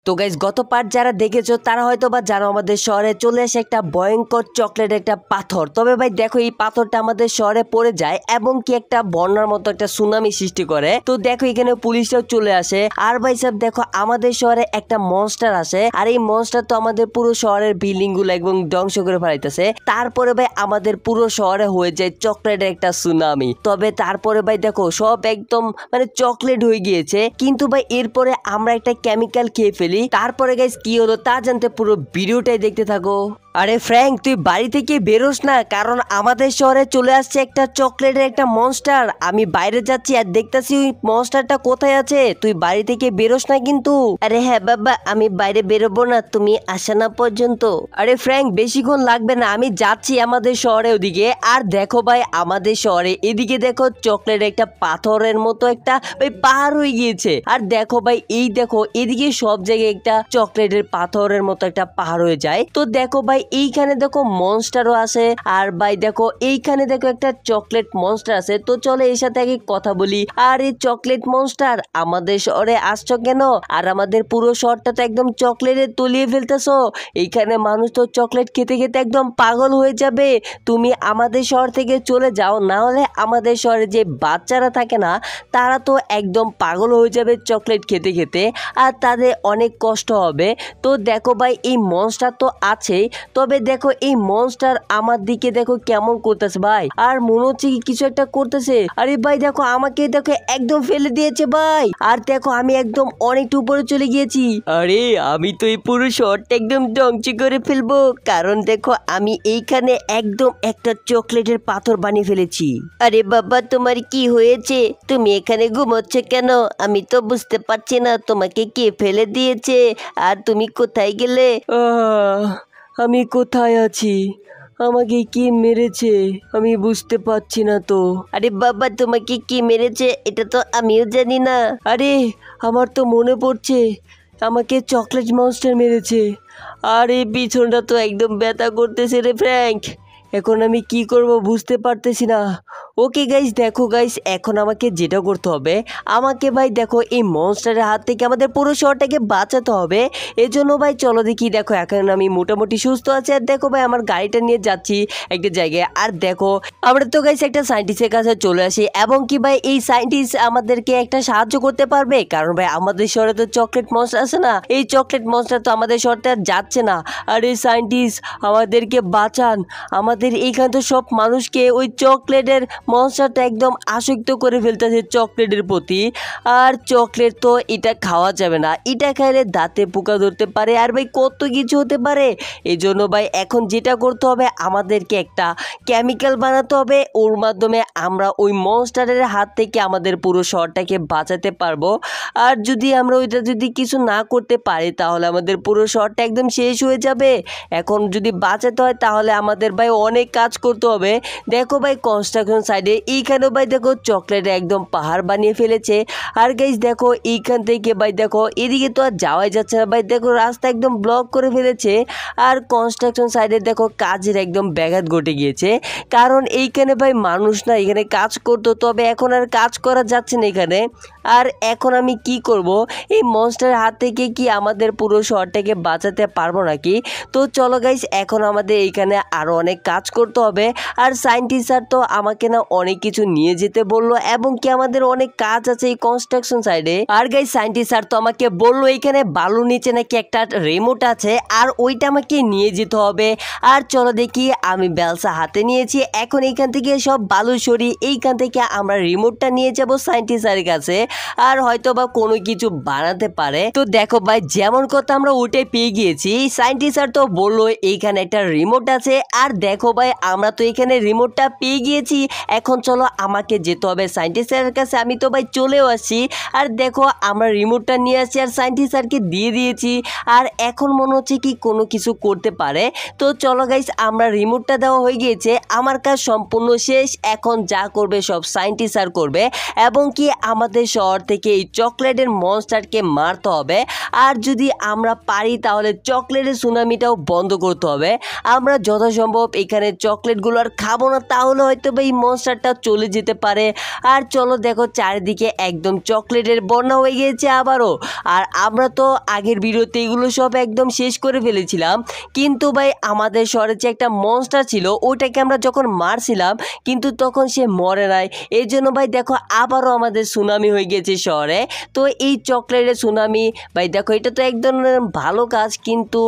তো গাইস গত পার্ট যারা দেখেছো তারা হয়তো বা জানো আমাদের শহরে চলে আসে একটা ভয়ঙ্কর চকলেট একটা পাথর। তবে ভাই দেখো এই পাথরটা আমাদের শহরে পড়ে যায় এবং কি একটা বন্যার মতো একটা সুনামি সৃষ্টি করে। তো দেখো এখানে পুলিশরাও চলে আসে। আর ভাই সাহেব দেখো আমাদের শহরে একটা মনস্টার আসে, আর এই মনস্টার তো আমাদের পুরো শহরের বিল্ডিং গুলো একদম ধ্বংস করে ফেলাইতেছে। তারপরে ভাই আমাদের পুরো শহরে হয়ে যায় চকলেটের একটা সুনামি। তবে তারপরে ভাই দেখো সব একদম মানে চকলেট হয়ে গিয়েছে, কিন্তু ভাই এরপরে আমরা একটা কেমিক্যাল খেয়ে ফেলি। তারপরে গাইস কি হলো তা জানতে পুরো ভিডিওটাই দেখতে থাকো। আরে ফ্র্যাঙ্ক তুই বাড়ি থেকে বেরোস না, কারণ আমাদের শহরে চলে আসছে একটা চকলেটের একটা মনস্টার। আমি বাইরে যাচ্ছি আর দেখতেছি ওই মনস্টারটা কোথায় আছে, তুই বাড়ি থেকে বেরোস না কিন্তু। আরে হ্যাঁ বাবা, আমি বাইরে বেরোবো না তুমি আসা না পর্যন্ত। আরে ফ্র্যাঙ্ক বেশিক্ষণ লাগবে না, আমি যাচ্ছি আমাদের শহরে ওদিকে। আর দেখো ভাই আমাদের শহরে এদিকে দেখো চকলেট একটা পাথরের মতো একটা ভাই পাহাড় হয়ে গিয়েছে। আর দেখো ভাই এই দেখো এদিকে সব জায়গায় একটা চকলেটের পাথরের মতো একটা পাহাড় হয়ে যায়। তো দেখো ভাই এইখানে দেখো মনস্টারও আছে, আর ভাই দেখো এইখানে দেখো একটা চকলেট মনস্টার আছে। তো চলো এর সাথে আগে কথা বলি। আর এই চকলেট মনস্টার আমাদের শহরে আসছো কেন? আর আমাদের পুরো শহরটা তো একদম চকলেটে তলিয়ে ফেলতেছো। এইখানে মানুষ তো চকলেট খেতে খেতে একদম পাগল হয়ে যাবে। তুমি আমাদের শহর থেকে চলে যাও, না হলে আমাদের শহরে যে বাচ্চারা থাকে না তারা তো একদম পাগল হয়ে যাবে চকলেট খেতে খেতে, আর তাদের অনেক কষ্ট হবে। তো দেখো ভাই এই মনস্টার তো আছেই, তবে দেখো এই মনস্টার আমার দিকে দেখো কেমন করতেছে ভাই, আর মনে হচ্ছে কি কিছু একটা করতেছে। আরে ভাই দেখো আমাকে দেখো একদম ফেলে দিয়েছে ভাই, আর দেখো আমি একদম অনেকটা উপরে চলে গিয়েছি। আরে আমি তো এই পুরো শহরটা একদম ধ্বংস করে ফেলবো, কারণ দেখো আমি এইখানে একদম একটা চকলেটের পাথর বানিয়ে ফেলেছি। আরে বাবা তোমার কি হয়েছে? তুমি এখানে ঘুমোচ্ছ কেন? আমি তো বুঝতে পারছি না তোমাকে কে ফেলে দিয়েছে, আর তুমি কোথায় গেলে? আমি কোথায় আছি? আমাকে কি মেরেছে আমি বুঝতে পারছি না তো। আরে বাবা তোমাকে কি মেরেছে এটা তো আমিও জানি না। আরে আমার তো মনে পড়ছে, আমাকে চকলেট মনস্টার মেরেছে। আর এই পিছনটা তো একদম ব্যথা করতেছে রে ফ্র্যাঙ্ক। এখন আমি কি করব বুঝতে পারতেছি না। ওকে গাইস দেখো গাইস এখন আমাকে যেটা করতে হবে, আমাকে ভাই দেখো এই মনস্টারের হাত থেকে আমাদের পুরো শহরটাকে বাঁচাতে হবে। এজন্য ভাই চলো দেখি, দেখো এখন আমি মোটামুটি সুস্থ আছি। আর দেখো ভাই আমার গাড়িটা নিয়ে যাচ্ছি একটা জায়গায়। আর দেখো আমরা তো গাইস একটা সায়েন্টিস্টের কাছে চলে আসি, এবং কি ভাই এই সায়েন্টিস্ট আমাদেরকে একটা সাহায্য করতে পারবে, কারণ ভাই আমাদের শহরে তো চকলেট মনস্টার আছে না, এই চকলেট মনস্টার তো আমাদের শহরটা যাচ্ছে না। আর এই সায়েন্টিস্ট আমাদেরকে বাঁচান, আমাদের এইখানে তো সব মানুষকে ওই চকলেটের মনস্টারটা একদম আসক্ত করে ফেলতেছে চকলেটের প্রতি। আর চকলেট তো এটা খাওয়া যাবে না, এটা খাইলে দাঁতে পোকা ধরতে পারে, আর ভাই কত কিছু হতে পারে। এই জন্য ভাই এখন যেটা করতে হবে আমাদেরকে একটা কেমিক্যাল বানাতে হবে, ওর মাধ্যমে আমরা ওই মনস্টারের হাত থেকে আমাদের পুরো শহরটাকে বাঁচাতে পারবো। আর যদি আমরা ওইটা যদি কিছু না করতে পারি তাহলে আমাদের পুরো শহরটা একদম শেষ হয়ে যাবে। এখন যদি বাঁচাতে হয় তাহলে আমাদের ভাই অনেক কাজ করতে হবে। দেখো ভাই কনস্ট্রাকশন সাইডে এইখানেও ভাই দেখো চকলেটে একদম পাহাড় বানিয়ে ফেলেছে। আর গাইস দেখো এইখান থেকে ভাই দেখো এদিকে তো আর যাওয়াই যাচ্ছে না ভাই, দেখো রাস্তা একদম ব্লক করে ফেলেছে। আর কনস্ট্রাকশন সাইডে দেখো কাজের একদম ব্যাঘাত ঘটে গিয়েছে, কারণ এইখানে ভাই মানুষ না এখানে কাজ করতো, তবে এখন আর কাজ করা যাচ্ছে না এখানে। আর এখন আমি কি করব, এই মনস্টারের হাত থেকে কি আমাদের পুরো শহরটাকে বাঁচাতে পারবো নাকি? তো চলো গাইস এখন আমাদের এইখানে আরো অনেক কাজ করতে হবে। আর সায়েন্টিস্ট স্যার তো আমাকে না অনেক কিছু নিয়ে যেতে বললো, এবং কি আমাদের অনেক কাজ আছে এই কনস্ট্রাকশন সাইডে। আর গাইস সায়েন্টিস্ট স্যার তো আমাকে বললো এইখানে বালুর নিচে নাকি একটা রিমোট আছে, আর ওইটা আমাকে নিয়ে যেতে হবে। আর চলো দেখি আমি বেলসা হাতে নিয়েছি, এখন এইখান থেকে সব বালু সরিয়ে এইখান থেকে আমরা রিমোটটা নিয়ে যাবো সায়েন্টিস্ট স্যারের কাছে, আর হয়তো বা কোনো কিছু বানাতে পারে। তো দেখো ভাই যেমন কথা আমরা ওইটাই পেয়ে গিয়েছি। সায়েন্টিস্ট স্যার তো বললো এইখানে একটা রিমোট আছে, আর দেখো ভাই আমরা তো এখানে রিমোটটা পেয়ে গিয়েছি। এখন চলো আমাকে যেতে হবে সায়েন্টিস্ট স্যারের কাছে, আমি তো ভাই চলেও আসছি। আর দেখো আমরা রিমোটটা নিয়ে আসছি আর সায়েন্টিস্ট স্যারকে দিয়ে দিয়েছি, আর এখন মনে হচ্ছে কি কোনো কিছু করতে পারে। তো চলো গাইস আমরা রিমোটটা দেওয়া হয়ে গিয়েছে, আমার কাজ সম্পূর্ণ শেষ। এখন যা করবে সব সায়েন্টিস্ট স্যার করবে, এবং কি আমাদের শহর থেকে এই চকলেটের মনস্টারকে মারতে হবে। আর যদি আমরা পারি তাহলে চকলেটের সুনামিটাও বন্ধ করতে হবে। আমরা যথাসম্ভব এখানে চকলেটগুলো আর খাবো না, তাহলে হয়তো বা এই মনস্টারটা চলে যেতে পারে। আর চলো দেখো চারিদিকে একদম চকলেটের বন্যা হয়ে গিয়েছে আবারও। আর আমরা তো আগের ভিডিওতে এগুলো সব একদম শেষ করে ফেলেছিলাম, কিন্তু ভাই আমাদের শহরে যে একটা মনস্টার ছিল ওটাকে আমরা যখন মারছিলাম কিন্তু তখন সে মরে নাই। এই জন্য ভাই দেখো আবারও আমাদের সুনামি হয়ে গেছে শহরে। তো এই চকলেটের সুনামি ভাই দেখো এটা তো একদম ভালো কাজ, কিন্তু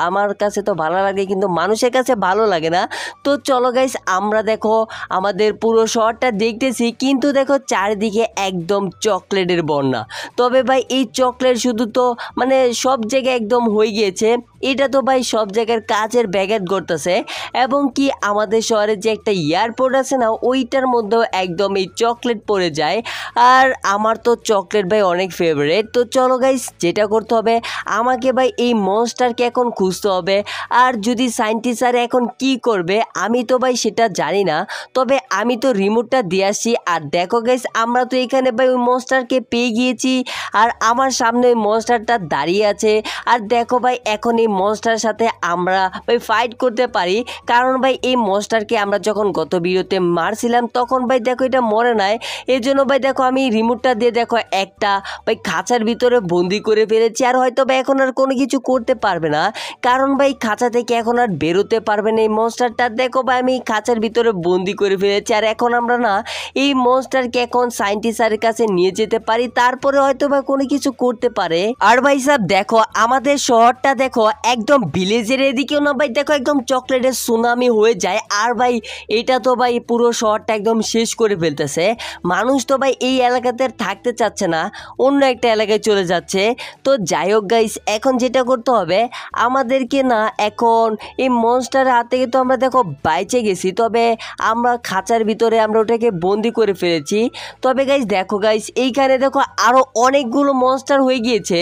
আমার কাছে তো ভালো লাগে কিন্তু মানুষের কাছে ভালো লাগে না। তো চলো গাইস আমরা দেখো আমাদের পুরো শহরটা দেখতেছি, কিন্তু দেখো চারিদিকে একদম চকলেটের বন্যা। তবে ভাই এই চকলেট শুধু তো মানে সব জায়গায় একদম হয়ে গিয়েছে, এটা তো ভাই সব জায়গার কাজের ব্যাঘাত করতেছে। এবং কি আমাদের শহরে যে একটা এয়ারপোর্ট আছে না ওইটার মধ্যেও একদম এই চকলেট পড়ে যায়। আর আমার তো চকলেট ভাই অনেক ফেভারিট। তো চলো গাইস যেটা করতে হবে আমাকে ভাই এই মনস্টারকে এখন খুঁজতে হবে। আর যদি সায়েন্টিস্ট স্যার এখন কি করবে আমি তো ভাই সেটা জানি না, তবে আমি তো রিমোটটা দিয়ে আসছি। আর দেখো গাইস আমরা তো এখানে ভাই ওই মনস্টারকে পেয়ে গিয়েছি, আর আমার সামনে ওই মনস্টারটা দাঁড়িয়ে আছে। আর দেখো ভাই এখন এই মনস্টারের সাথে আমরা ভাই ফাইট করতে পারি, কারণ ভাই এই মনস্টারকে আমরা যখন গত ভিডিওতে মারছিলাম তখন ভাই দেখো এটা মরে নাই। এই জন্য ভাই দেখো আমি রিমোটটা দিয়ে দেখো একটা ভাই খাঁচার ভিতরে বন্দি করে ফেলেছি। আর হয়তো ভাই এখন আর কোনো কিছু করতে পারবে না, কারণ ভাই খাঁচা থেকে এখন আর বেরোতে পারবে না এই মনস্টারটা। দেখো ভাই আমি খাঁচার ভিতরে বন্দি করে ফেলেছি। আর এখন আমরা না এই মনস্টারকে এখন সায়েন্টিস্টের কাছে নিয়ে যেতে পারি, তারপরে হয়তো ভাই কোনো কিছু করতে পারে। আর ভাই সাহেব দেখো আমাদের শহরটা দেখো একদম ভিলেজের এদিকেও না ভাই দেখো একদম চকলেটের সুনামি হয়ে যায়। আর ভাই এটা তো ভাই পুরো শহরটা একদম শেষ করে ফেলতেছে। মানুষ তো ভাই এই এলাকাতে থাকতে চাচ্ছে না, অন্য একটা এলাকায় চলে যাচ্ছে। তো যাই হোক গাইস এখন যেটা করতে হবে আমাদেরকে না এখন এই মনস্টারের হাত থেকে তো আমরা দেখো বাইচে গেছি, তবে আমরা খাঁচার ভিতরে আমরা ওটাকে বন্দি করে ফেলেছি। তবে গাইস দেখো গাইস এইখানে দেখো আরও অনেকগুলো মনস্টার হয়ে গিয়েছে,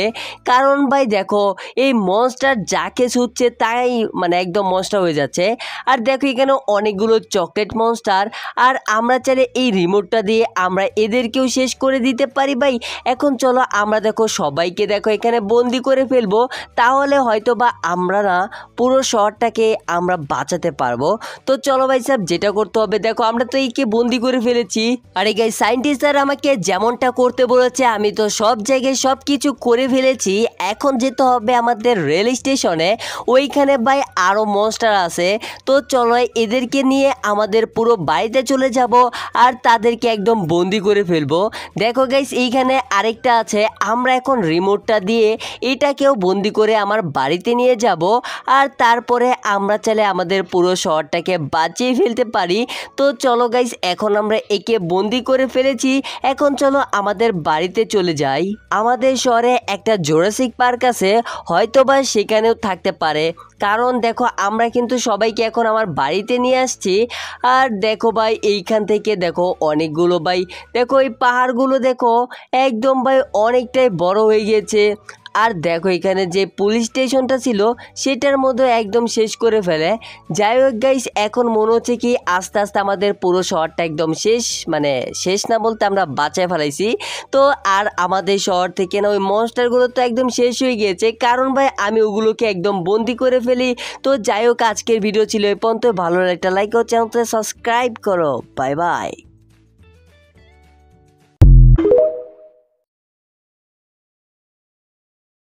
কারণ ভাই দেখো এই মনস্টার যাকে ছুটছে তাই মানে একদম মনস্টার হয়ে যাচ্ছে। আর দেখো এখানে অনেকগুলো চকলেট মনস্টার, আর আমরা চাইলে এই রিমোটটা দিয়ে আমরা এদেরকেও শেষ করে দিতে পারি ভাই। এখন চলো আমরা দেখো সবাইকে দেখো এখানে বন্দি করে ফেলবো, তাহলে হয়তো বা আমরা না পুরো শহরটাকে আমরা বাঁচাতে পারবো। তো চলো ভাই সাহেব যেটা করতে হবে দেখো আমরা তো এইকে বন্দি করে ফেলেছি। আর এই সায়েন্টিস্ট স্যার আমাকে যেমনটা করতে বলেছে আমি তো সব জায়গায় সব কিছু করে ফেলেছি। এখন যেতে হবে আমাদের রেল স্টেশনে, ওইখানে ভাই আরও মনস্টার আছে। তো চলো এদেরকে নিয়ে আমাদের পুরো বাড়িতে চলে যাব আর তাদেরকে একদম বন্দি করে ফেলবো। দেখো গাইস এইখানে আরেকটা আছে, আমরা এখন রিমোটটা দিয়ে এটাকেও বন্দি করে আমার বাড়িতে নিয়ে যাব। আর তারপরে আমরা চাইলে আমাদের পুরো শহরটাকে বাঁচিয়ে ফেলতে পারি। তো চলো গাইস এখন আমরা একে বন্দি করে ফেলেছি, এখন চলো আমাদের বাড়িতে চলে যাই। আমাদের শহরে একটা জুরাসিক পার্ক আছে, হয়তোবা সেখানেও থাকতে পারে, কারণ দেখো আমরা কিন্তু সবাইকে এখন আমার বাড়িতে নিয়ে আসছি। আর দেখো ভাই এইখান থেকে দেখো অনেকগুলো ভাই দেখো এই পাহাড়গুলো দেখো একদম ভাই অনেকটাই বড় হয়ে গিয়েছে। আর দেখো এখানে যে পুলিশ স্টেশনটা ছিল সেটার মধ্যে একদম শেষ করে ফেলে। যাই হোক গাইস এখন মনে হচ্ছে কি আস্তে আস্তে আমাদের পুরো শহরটা একদম শেষ, মানে শেষ না বলতে আমরা বাঁচায় ফেলাইছি। তো আর আমাদের শহর থেকে না ওই মনস্টারগুলো তো একদম শেষ হয়ে গিয়েছে, কারণ ভাই আমি ওগুলোকে একদম বন্দি করে ফেলি। তো যাই হোক আজকের ভিডিও ছিল এই পর্যন্ত, ভালো একটা লাইক ও চ্যানেলটা সাবস্ক্রাইব করো। Bye bye.